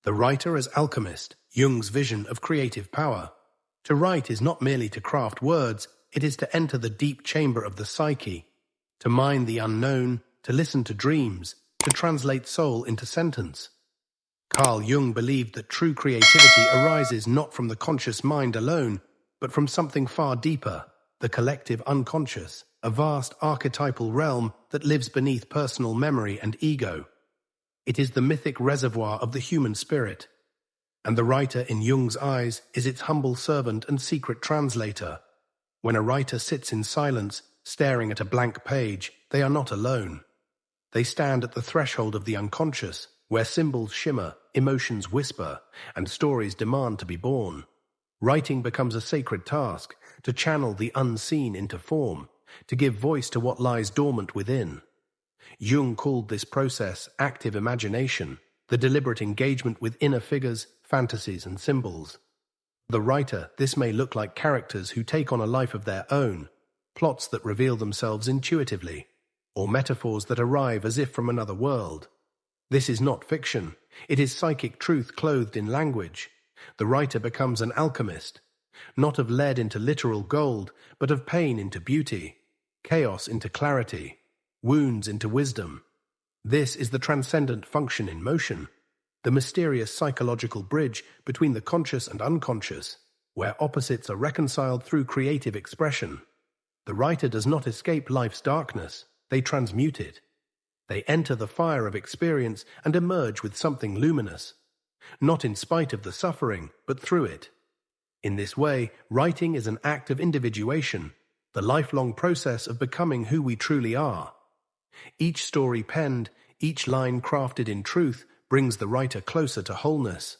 The writer as alchemist, Jung's vision of creative power. To write is not merely to craft words, it is to enter the deep chamber of the psyche, to mine the unknown, to listen to dreams, to translate soul into sentence. Carl Jung believed that true creativity arises not from the conscious mind alone, but from something far deeper, the collective unconscious, a vast archetypal realm that lives beneath personal memory and ego. It is the mythic reservoir of the human spirit, and the writer in Jung's eyes is its humble servant and secret translator. When a writer sits in silence, staring at a blank page, they are not alone. They stand at the threshold of the unconscious, where symbols shimmer, emotions whisper, and stories demand to be born. Writing becomes a sacred task, to channel the unseen into form, to give voice to what lies dormant within. Jung called this process active imagination, the deliberate engagement with inner figures, fantasies, and symbols. For the writer, this may look like characters who take on a life of their own, plots that reveal themselves intuitively, or metaphors that arrive as if from another world. This is not fiction, it is psychic truth clothed in language. The writer becomes an alchemist, not of lead into literal gold, but of pain into beauty, chaos into clarity, wounds into wisdom. This is the transcendent function in motion, the mysterious psychological bridge between the conscious and unconscious, where opposites are reconciled through creative expression. The writer does not escape life's darkness, they transmute it. They enter the fire of experience and emerge with something luminous, not in spite of the suffering, but through it. In this way, writing is an act of individuation, the lifelong process of becoming who we truly are. Each story penned, each line crafted in truth, brings the writer closer to wholeness.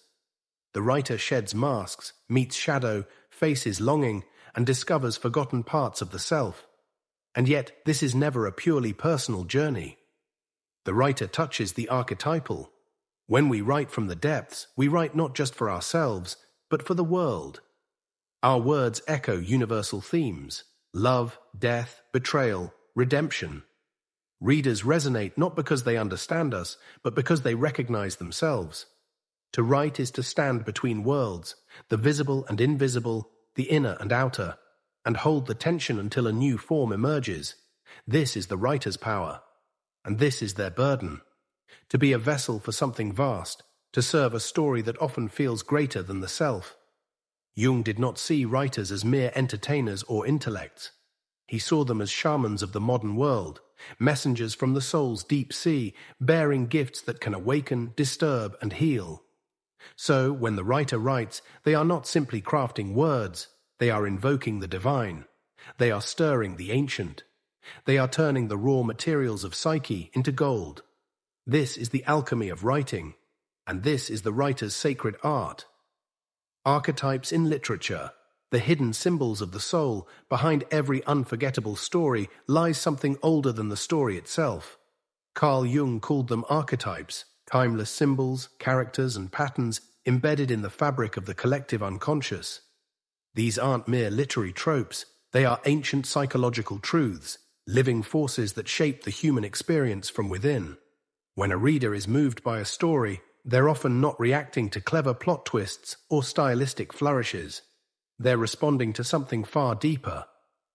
The writer sheds masks, meets shadow, faces longing, and discovers forgotten parts of the self. And yet, this is never a purely personal journey. The writer touches the archetypal. When we write from the depths, we write not just for ourselves, but for the world. Our words echo universal themes: love, death, betrayal, redemption. Readers resonate not because they understand us, but because they recognize themselves. To write is to stand between worlds, the visible and invisible, the inner and outer, and hold the tension until a new form emerges. This is the writer's power, and this is their burden. To be a vessel for something vast, to serve a story that often feels greater than the self. Jung did not see writers as mere entertainers or intellects. He saw them as shamans of the modern world, messengers from the soul's deep sea, bearing gifts that can awaken, disturb, and heal. So, when the writer writes, they are not simply crafting words, they are invoking the divine. They are stirring the ancient. They are turning the raw materials of psyche into gold. This is the alchemy of writing, and this is the writer's sacred art. Archetypes in literature, the hidden symbols of the soul. Behind every unforgettable story lies something older than the story itself. Carl Jung called them archetypes, timeless symbols, characters, and patterns embedded in the fabric of the collective unconscious. These aren't mere literary tropes, they are ancient psychological truths, living forces that shape the human experience from within. When a reader is moved by a story, they're often not reacting to clever plot twists or stylistic flourishes. They're responding to something far deeper,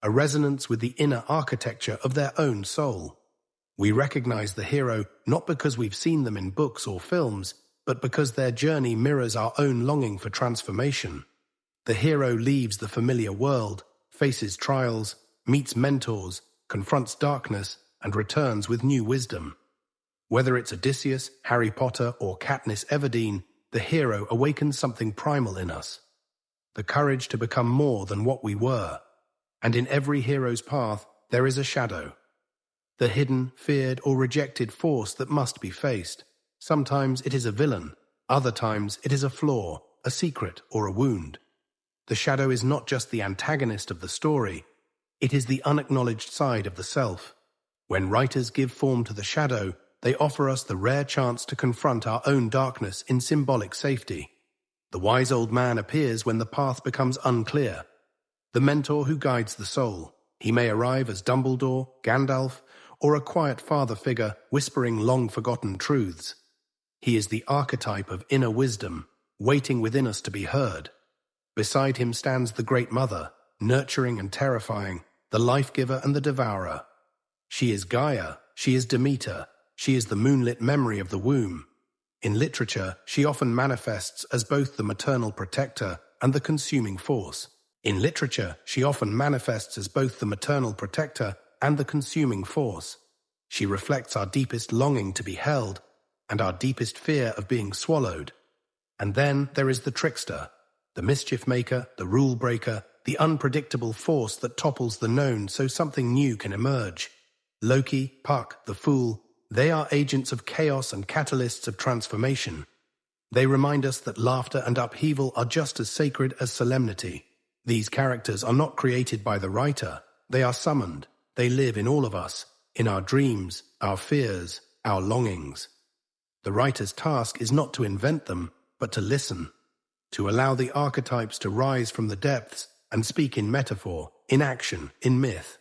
a resonance with the inner architecture of their own soul. We recognize the hero not because we've seen them in books or films, but because their journey mirrors our own longing for transformation. The hero leaves the familiar world, faces trials, meets mentors, confronts darkness, and returns with new wisdom. Whether it's Odysseus, Harry Potter, or Katniss Everdeen, the hero awakens something primal in us. The courage to become more than what we were. And in every hero's path, there is a shadow. The hidden, feared, or rejected force that must be faced. Sometimes it is a villain, other times it is a flaw, a secret, or a wound. The shadow is not just the antagonist of the story, it is the unacknowledged side of the self. When writers give form to the shadow, they offer us the rare chance to confront our own darkness in symbolic safety. The wise old man appears when the path becomes unclear. The mentor who guides the soul. He may arrive as Dumbledore, Gandalf, or a quiet father figure whispering long-forgotten truths. He is the archetype of inner wisdom, waiting within us to be heard. Beside him stands the Great Mother, nurturing and terrifying, the life-giver and the devourer. She is Gaia, she is Demeter, she is the moonlit memory of the womb. In literature, she often manifests as both the maternal protector and the consuming force. She reflects our deepest longing to be held and our deepest fear of being swallowed. And then there is the trickster, the mischief maker, the rule breaker, the unpredictable force that topples the known so something new can emerge. Loki, Puck, the Fool, they are agents of chaos and catalysts of transformation. They remind us that laughter and upheaval are just as sacred as solemnity. These characters are not created by the writer. They are summoned. They live in all of us, in our dreams, our fears, our longings. The writer's task is not to invent them, but to listen, to allow the archetypes to rise from the depths and speak in metaphor, in action, in myth.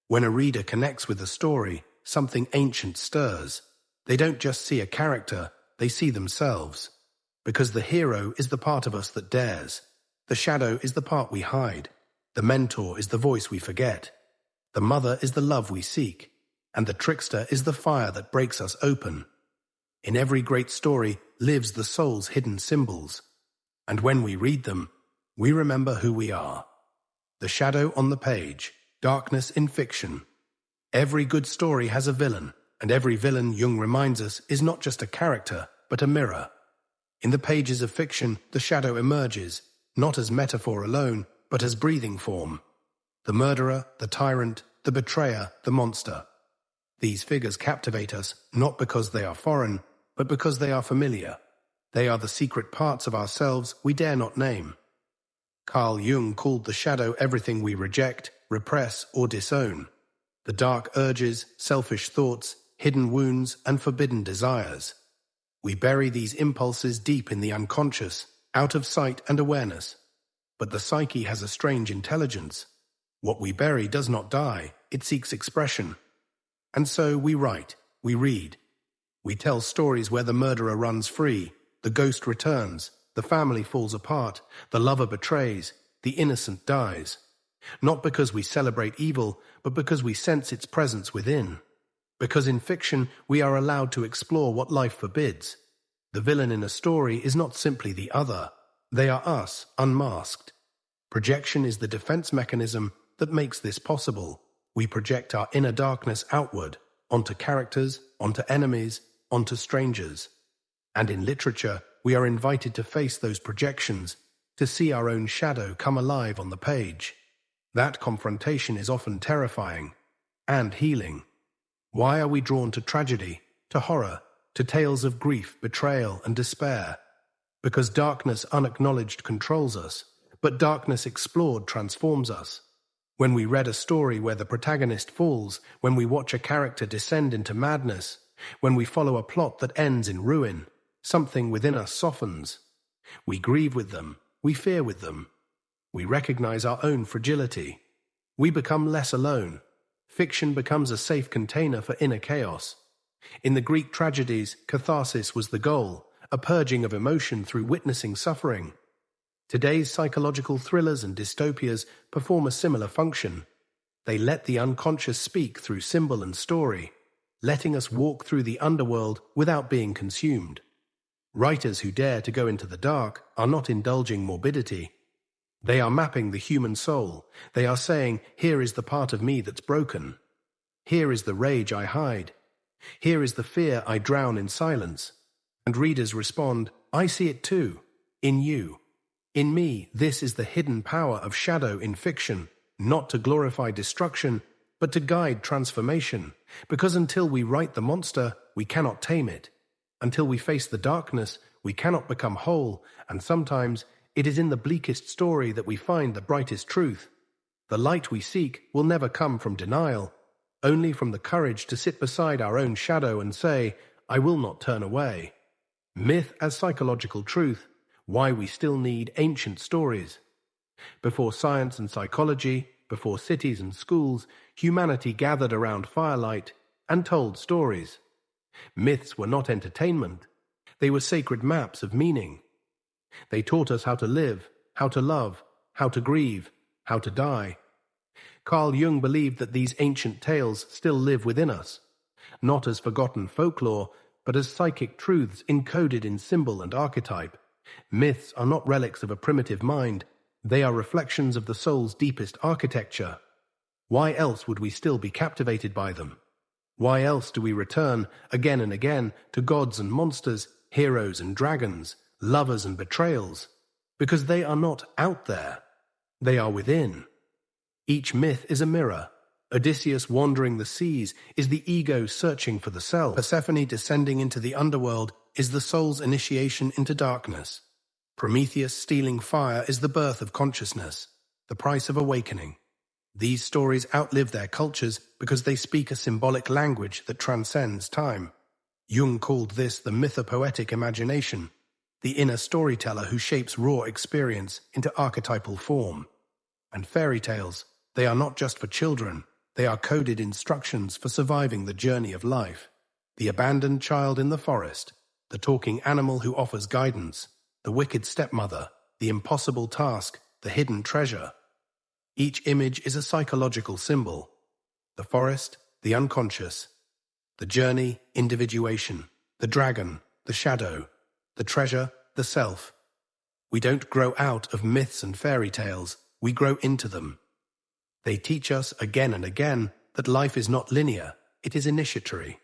When a reader connects with a story, something ancient stirs. They don't just see a character, they see themselves. Because the hero is the part of us that dares. The shadow is the part we hide. The mentor is the voice we forget. The mother is the love we seek. And the trickster is the fire that breaks us open. In every great story lives the soul's hidden symbols. And when we read them, we remember who we are. The shadow on the page, darkness in fiction. Every good story has a villain, and every villain, Jung reminds us, is not just a character, but a mirror. In the pages of fiction, the shadow emerges, not as metaphor alone, but as breathing form. The murderer, the tyrant, the betrayer, the monster. These figures captivate us, not because they are foreign, but because they are familiar. They are the secret parts of ourselves we dare not name. Carl Jung called the shadow everything we reject, repress, or disown. The dark urges, selfish thoughts, hidden wounds, and forbidden desires. We bury these impulses deep in the unconscious, out of sight and awareness. But the psyche has a strange intelligence. What we bury does not die, it seeks expression. And so we write, we read. We tell stories where the murderer runs free, the ghost returns, the family falls apart, the lover betrays, the innocent dies. Not because we celebrate evil, but because we sense its presence within. Because in fiction, we are allowed to explore what life forbids. The villain in a story is not simply the other. They are us, unmasked. Projection is the defense mechanism that makes this possible. We project our inner darkness outward, onto characters, onto enemies, onto strangers. And in literature, we are invited to face those projections, to see our own shadow come alive on the page. That confrontation is often terrifying and healing. Why are we drawn to tragedy, to horror, to tales of grief, betrayal, and despair? Because darkness unacknowledged controls us, but darkness explored transforms us. When we read a story where the protagonist falls, when we watch a character descend into madness, when we follow a plot that ends in ruin, something within us softens. We grieve with them, we fear with them. We recognize our own fragility. We become less alone. Fiction becomes a safe container for inner chaos. In the Greek tragedies, catharsis was the goal, a purging of emotion through witnessing suffering. Today's psychological thrillers and dystopias perform a similar function. They let the unconscious speak through symbol and story, letting us walk through the underworld without being consumed. Writers who dare to go into the dark are not indulging morbidity. They are mapping the human soul. They are saying, here is the part of me that's broken. Here is the rage I hide. Here is the fear I drown in silence. And readers respond, I see it too, in you. In me, this is the hidden power of shadow in fiction, not to glorify destruction, but to guide transformation. Because until we write the monster, we cannot tame it. Until we face the darkness, we cannot become whole, and sometimes it is in the bleakest story that we find the brightest truth. The light we seek will never come from denial, only from the courage to sit beside our own shadow and say, I will not turn away. Myth as psychological truth, why we still need ancient stories. Before science and psychology, before cities and schools, humanity gathered around firelight and told stories. Myths were not entertainment. They were sacred maps of meaning. They taught us how to live, how to love, how to grieve, how to die. Carl Jung believed that these ancient tales still live within us, not as forgotten folklore, but as psychic truths encoded in symbol and archetype. Myths are not relics of a primitive mind, they are reflections of the soul's deepest architecture. Why else would we still be captivated by them? Why else do we return, again and again, to gods and monsters, heroes and dragons, lovers and betrayals? Because they are not out there, they are within. Each myth is a mirror. Odysseus wandering the seas is the ego searching for the self. Persephone descending into the underworld is the soul's initiation into darkness. Prometheus stealing fire is the birth of consciousness, the price of awakening. These stories outlive their cultures because they speak a symbolic language that transcends time. Jung called this the mythopoetic imagination, the inner storyteller who shapes raw experience into archetypal form. And fairy tales, they are not just for children, they are coded instructions for surviving the journey of life. The abandoned child in the forest, the talking animal who offers guidance, the wicked stepmother, the impossible task, the hidden treasure. Each image is a psychological symbol. The forest, the unconscious. The journey, individuation. The dragon, the shadow. The treasure, the self. We don't grow out of myths and fairy tales, we grow into them. They teach us again and again that life is not linear, it is initiatory,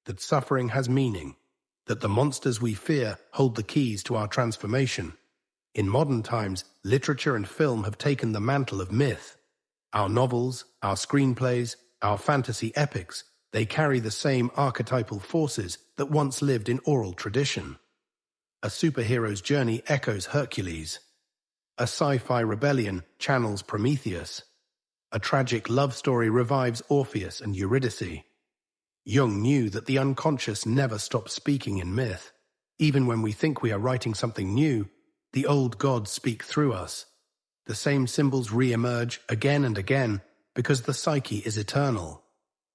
that suffering has meaning, that the monsters we fear hold the keys to our transformation. In modern times, literature and film have taken the mantle of myth. Our novels, our screenplays, our fantasy epics, they carry the same archetypal forces that once lived in oral tradition. A superhero's journey echoes Hercules. A sci-fi rebellion channels Prometheus. A tragic love story revives Orpheus and Eurydice. Jung knew that the unconscious never stops speaking in myth. Even when we think we are writing something new, the old gods speak through us. The same symbols re-emerge again and again because the psyche is eternal.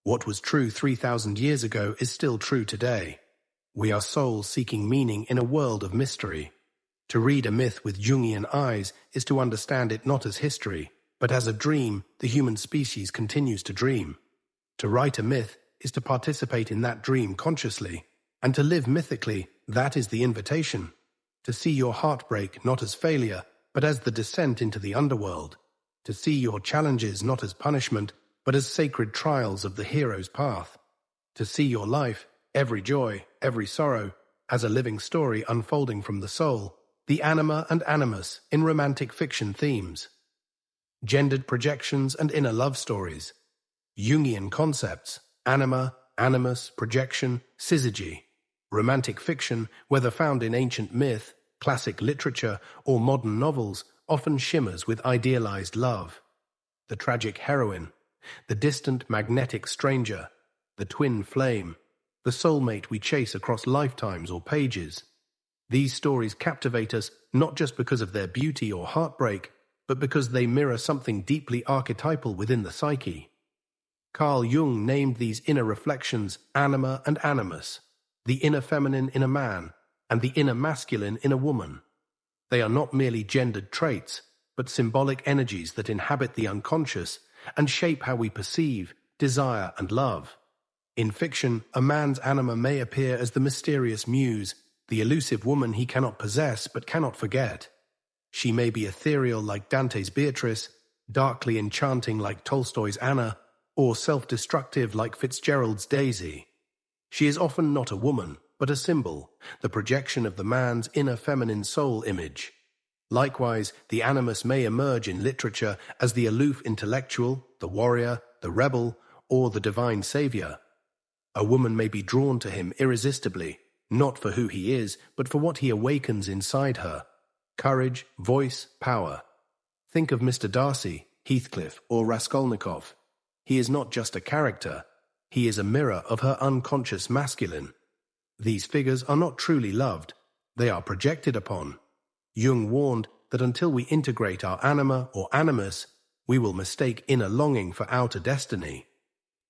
What was true 3,000 years ago is still true today. We are souls seeking meaning in a world of mystery. To read a myth with Jungian eyes is to understand it not as history, but as a dream the human species continues to dream. To write a myth is to participate in that dream consciously, and to live mythically, that is the invitation. To see your heartbreak not as failure, but as the descent into the underworld. To see your challenges not as punishment, but as sacred trials of the hero's path. To see your life, every joy, every sorrow, as a living story unfolding from the soul, the anima and animus in romantic fiction themes. Gendered projections and inner love stories. Jungian concepts, anima, animus, projection, syzygy. Romantic fiction, whether found in ancient myth, classic literature, or modern novels, often shimmers with idealized love. The tragic heroine, the distant magnetic stranger, the twin flame, the soulmate we chase across lifetimes or pages. These stories captivate us not just because of their beauty or heartbreak, but because they mirror something deeply archetypal within the psyche. Carl Jung named these inner reflections anima and animus, the inner feminine in a man and the inner masculine in a woman. They are not merely gendered traits, but symbolic energies that inhabit the unconscious and shape how we perceive, desire, and love. In fiction, a man's anima may appear as the mysterious muse, the elusive woman he cannot possess but cannot forget. She may be ethereal like Dante's Beatrice, darkly enchanting like Tolstoy's Anna, or self-destructive like Fitzgerald's Daisy. She is often not a woman, but a symbol, the projection of the man's inner feminine soul image. Likewise, the animus may emerge in literature as the aloof intellectual, the warrior, the rebel, or the divine savior. A woman may be drawn to him irresistibly, not for who he is, but for what he awakens inside her. Courage, voice, power. Think of Mr. Darcy, Heathcliff, or Raskolnikov. He is not just a character, he is a mirror of her unconscious masculine. These figures are not truly loved, they are projected upon. Jung warned that until we integrate our anima or animus, we will mistake inner longing for outer destiny.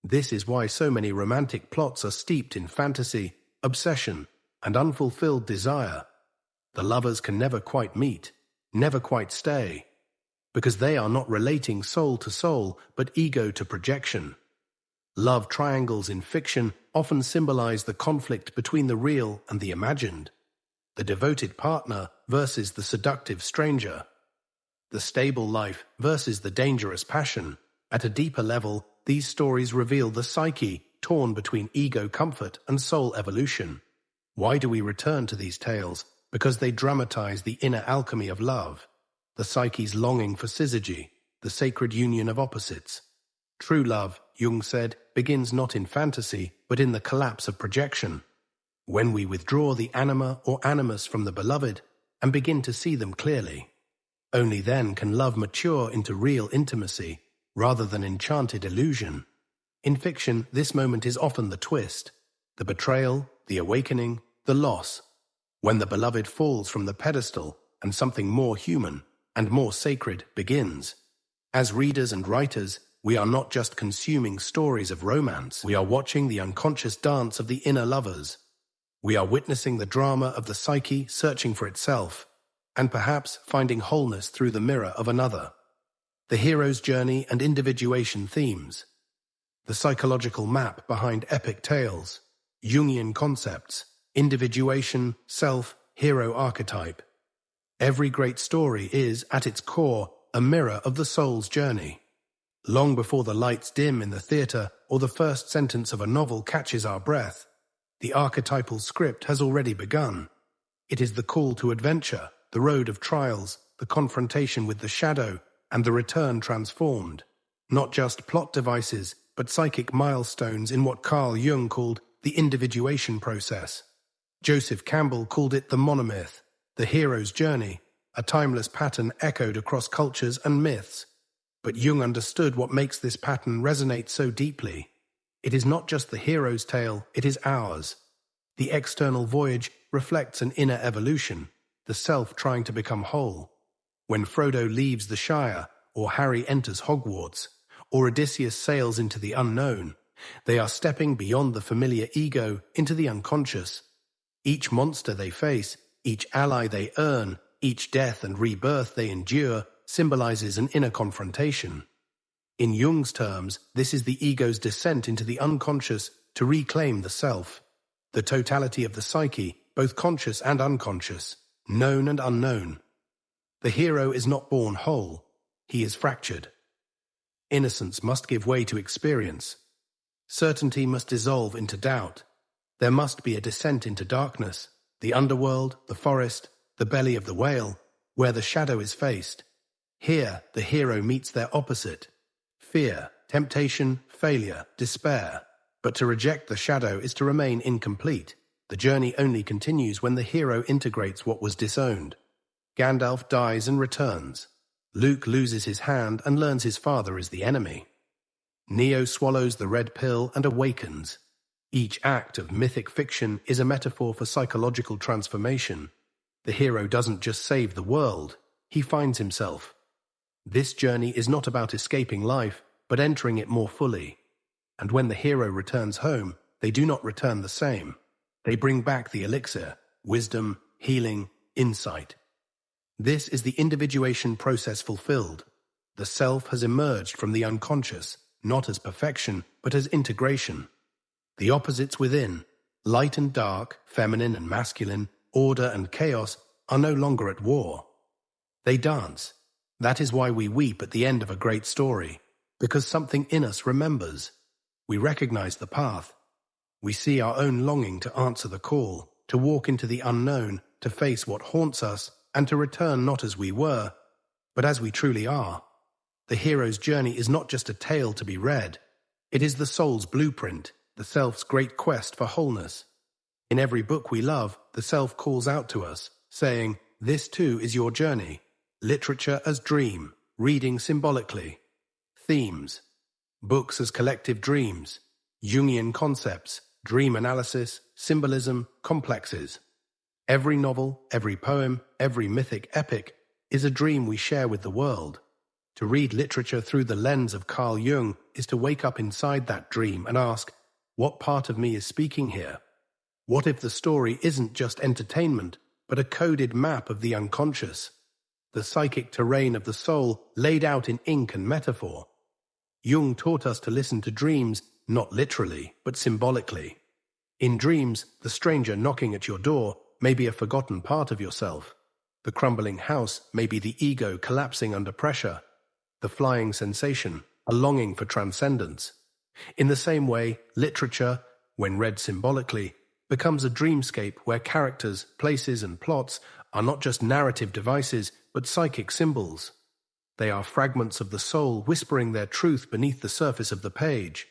This is why so many romantic plots are steeped in fantasy, obsession, and unfulfilled desire. The lovers can never quite meet, never quite stay, because they are not relating soul to soul, but ego to projection. Love triangles in fiction often symbolize the conflict between the real and the imagined, the devoted partner versus the seductive stranger, the stable life versus the dangerous passion. At a deeper level, these stories reveal the psyche torn between ego comfort and soul evolution. Why do we return to these tales? Because they dramatize the inner alchemy of love, the psyche's longing for syzygy, the sacred union of opposites. True love, Jung said, begins not in fantasy, but in the collapse of projection. When we withdraw the anima or animus from the beloved and begin to see them clearly, only then can love mature into real intimacy rather than enchanted illusion. In fiction, this moment is often the twist, the betrayal, the awakening, the loss, when the beloved falls from the pedestal and something more human and more sacred begins. As readers and writers, we are not just consuming stories of romance, we are watching the unconscious dance of the inner lovers. We are witnessing the drama of the psyche searching for itself, and perhaps finding wholeness through the mirror of another. The hero's journey and individuation themes. The psychological map behind epic tales. Jungian concepts. Individuation, self, hero archetype. Every great story is, at its core, a mirror of the soul's journey. Long before the lights dim in the theatre or the first sentence of a novel catches our breath, the archetypal script has already begun. It is the call to adventure, the road of trials, the confrontation with the shadow, and the return transformed. Not just plot devices, but psychic milestones in what Carl Jung called the individuation process. Joseph Campbell called it the monomyth, the hero's journey, a timeless pattern echoed across cultures and myths. But Jung understood what makes this pattern resonate so deeply. It is not just the hero's tale, it is ours. The external voyage reflects an inner evolution, the self trying to become whole. When Frodo leaves the Shire, or Harry enters Hogwarts, or Odysseus sails into the unknown, they are stepping beyond the familiar ego into the unconscious. Each monster they face, each ally they earn, each death and rebirth they endure symbolizes an inner confrontation. In Jung's terms, this is the ego's descent into the unconscious to reclaim the self, the totality of the psyche, both conscious and unconscious, known and unknown. The hero is not born whole, he is fractured. Innocence must give way to experience. Certainty must dissolve into doubt. There must be a descent into darkness, the underworld, the forest, the belly of the whale, where the shadow is faced. Here, the hero meets their opposite. Fear, temptation, failure, despair. But to reject the shadow is to remain incomplete. The journey only continues when the hero integrates what was disowned. Gandalf dies and returns. Luke loses his hand and learns his father is the enemy. Neo swallows the red pill and awakens. Each act of mythic fiction is a metaphor for psychological transformation. The hero doesn't just save the world, he finds himself. This journey is not about escaping life, but entering it more fully. And when the hero returns home, they do not return the same. They bring back the elixir, wisdom, healing, insight. This is the individuation process fulfilled. The self has emerged from the unconscious, not as perfection, but as integration. The opposites within, light and dark, feminine and masculine, order and chaos, are no longer at war. They dance. That is why we weep at the end of a great story, because something in us remembers. We recognize the path. We see our own longing to answer the call, to walk into the unknown, to face what haunts us, and to return not as we were, but as we truly are. The hero's journey is not just a tale to be read. It is the soul's blueprint, the self's great quest for wholeness. In every book we love, the self calls out to us, saying, "This too is your journey." Literature as dream, reading symbolically. Themes. Books as collective dreams. Jungian concepts, dream analysis, symbolism, complexes. Every novel, every poem, every mythic epic is a dream we share with the world. To read literature through the lens of Carl Jung is to wake up inside that dream and ask, what part of me is speaking here? What if the story isn't just entertainment, but a coded map of the unconscious, the psychic terrain of the soul laid out in ink and metaphor? Jung taught us to listen to dreams, not literally, but symbolically. In dreams, the stranger knocking at your door may be a forgotten part of yourself. The crumbling house may be the ego collapsing under pressure. The flying sensation, a longing for transcendence. In the same way, literature, when read symbolically, becomes a dreamscape where characters, places, and plots are not just narrative devices, but psychic symbols. They are fragments of the soul whispering their truth beneath the surface of the page.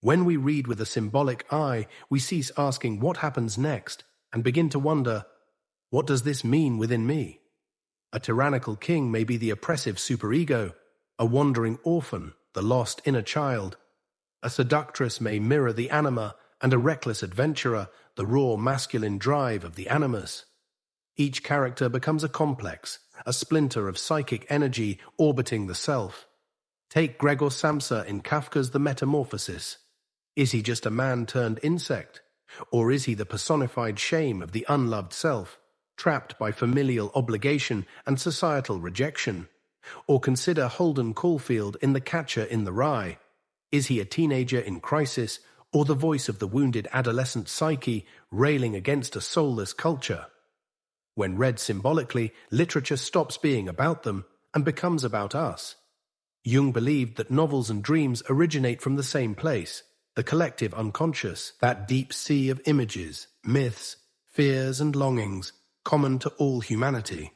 When we read with a symbolic eye, we cease asking what happens next and begin to wonder, what does this mean within me? A tyrannical king may be the oppressive superego, a wandering orphan, the lost inner child. A seductress may mirror the Anima, and a reckless adventurer, the raw masculine drive of the Animus. Each character becomes a complex, a splinter of psychic energy orbiting the self. Take Gregor Samsa in Kafka's The Metamorphosis. Is he just a man-turned insect? Or is he the personified shame of the unloved self, trapped by familial obligation and societal rejection? Or consider Holden Caulfield in The Catcher in the Rye. Is he a teenager in crisis, or the voice of the wounded adolescent psyche railing against a soulless culture? When read symbolically, literature stops being about them and becomes about us. Jung believed that novels and dreams originate from the same place, the collective unconscious, that deep sea of images, myths, fears and longings, common to all humanity.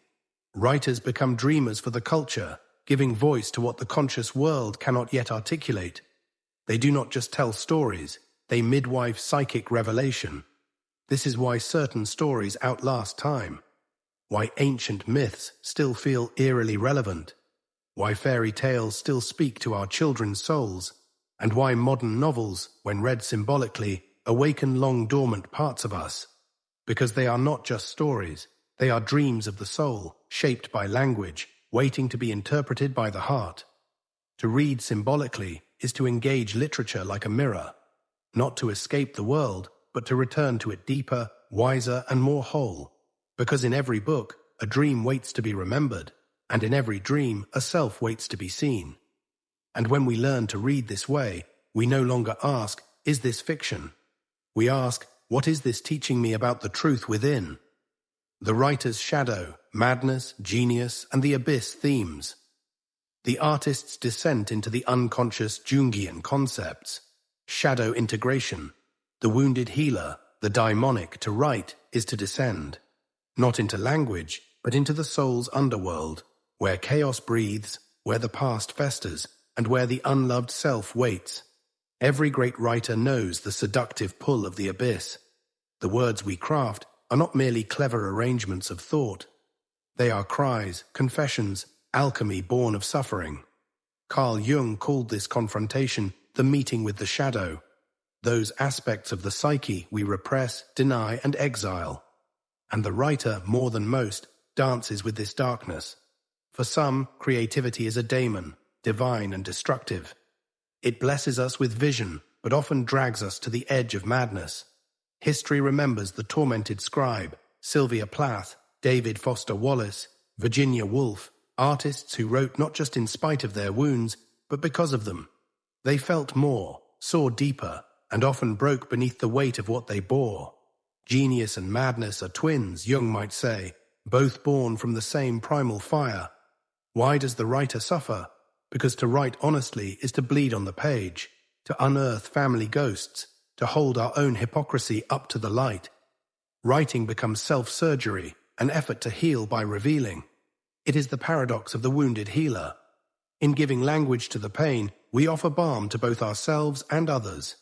Writers become dreamers for the culture, giving voice to what the conscious world cannot yet articulate. They do not just tell stories, they midwife psychic revelation. This is why certain stories outlast time, why ancient myths still feel eerily relevant, why fairy tales still speak to our children's souls, and why modern novels, when read symbolically, awaken long-dormant parts of us. Because they are not just stories, they are dreams of the soul, shaped by language, waiting to be interpreted by the heart. To read symbolically is to engage literature like a mirror, not to escape the world, but to return to it deeper, wiser, and more whole. Because in every book, a dream waits to be remembered, and in every dream, a self waits to be seen. And when we learn to read this way, we no longer ask, is this fiction? We ask, what is this teaching me about the truth within? The writer's shadow, madness, genius, and the abyss themes. The artist's descent into the unconscious Jungian concepts. Shadow integration. The wounded healer, the daimonic, to write is to descend. Not into language, but into the soul's underworld, where chaos breathes, where the past festers, and where the unloved self waits. Every great writer knows the seductive pull of the abyss. The words we craft are not merely clever arrangements of thought. They are cries, confessions, alchemy born of suffering. Carl Jung called this confrontation the meeting with the shadow, those aspects of the psyche we repress, deny, and exile. And the writer, more than most, dances with this darkness. For some, creativity is a daemon, divine and destructive. It blesses us with vision, but often drags us to the edge of madness. History remembers the tormented scribe, Sylvia Plath, David Foster Wallace, Virginia Woolf, artists who wrote not just in spite of their wounds, but because of them. They felt more, saw deeper, and often broke beneath the weight of what they bore. Genius and madness are twins, Jung might say, both born from the same primal fire. Why does the writer suffer? Because to write honestly is to bleed on the page, to unearth family ghosts, to hold our own hypocrisy up to the light. Writing becomes self-surgery, an effort to heal by revealing. It is the paradox of the wounded healer. In giving language to the pain, we offer balm to both ourselves and others.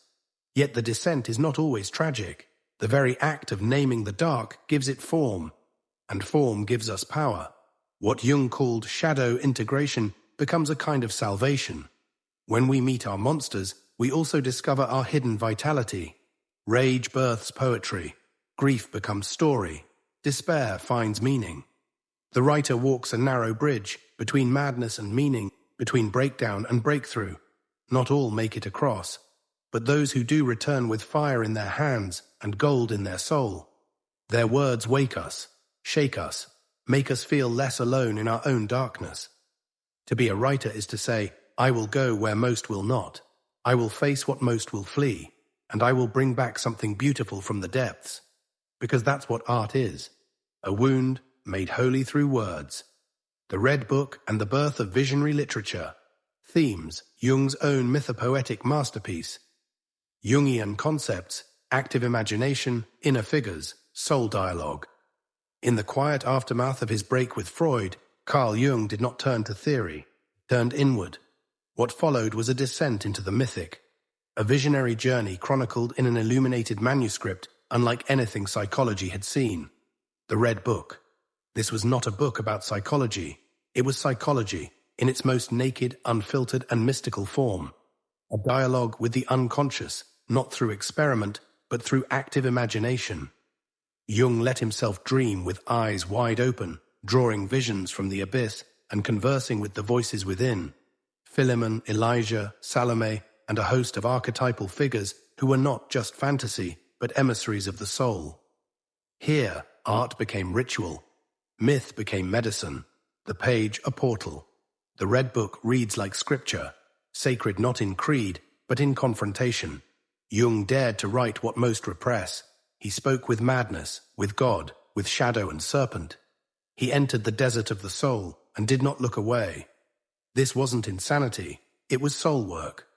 Yet the descent is not always tragic. The very act of naming the dark gives it form, and form gives us power. What Jung called shadow integration becomes a kind of salvation. When we meet our monsters, we also discover our hidden vitality. Rage births poetry. Grief becomes story. Despair finds meaning. The writer walks a narrow bridge between madness and meaning, between breakdown and breakthrough. Not all make it across. but those who do return with fire in their hands and gold in their soul. Their words wake us, shake us, make us feel less alone in our own darkness. To be a writer is to say, I will go where most will not. I will face what most will flee, and I will bring back something beautiful from the depths. Because that's what art is, a wound made holy through words. The Red Book and the Birth of Visionary Literature. Themes, Jung's own mythopoetic masterpiece. Jungian concepts, active imagination, inner figures, soul dialogue. In the quiet aftermath of his break with Freud, Carl Jung did not turn to theory, turned inward. What followed was a descent into the mythic, a visionary journey chronicled in an illuminated manuscript unlike anything psychology had seen. The Red Book. This was not a book about psychology. It was psychology, in its most naked, unfiltered, and mystical form. A dialogue with the unconscious, not through experiment, but through active imagination. Jung let himself dream with eyes wide open, drawing visions from the abyss and conversing with the voices within. Philemon, Elijah, Salome, and a host of archetypal figures who were not just fantasy, but emissaries of the soul. Here, art became ritual. Myth became medicine. The page a portal. The Red Book reads like scripture, sacred not in creed, but in confrontation. Jung dared to write what most repress. He spoke with madness, with God, with shadow and serpent. He entered the desert of the soul and did not look away. This wasn't insanity, it was soul work.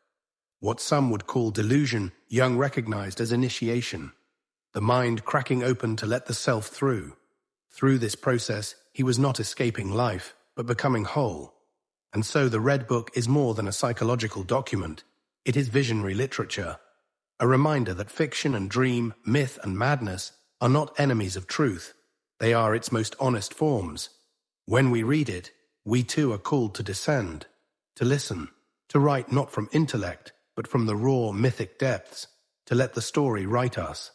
What some would call delusion, Jung recognized as initiation. The mind cracking open to let the self through. Through this process, he was not escaping life, but becoming whole. And so the Red Book is more than a psychological document. It is visionary literature. A reminder that fiction and dream, myth and madness are not enemies of truth. They are its most honest forms. When we read it, we too are called to descend, to listen, to write not from intellect, but from the raw mythic depths, to let the story write us.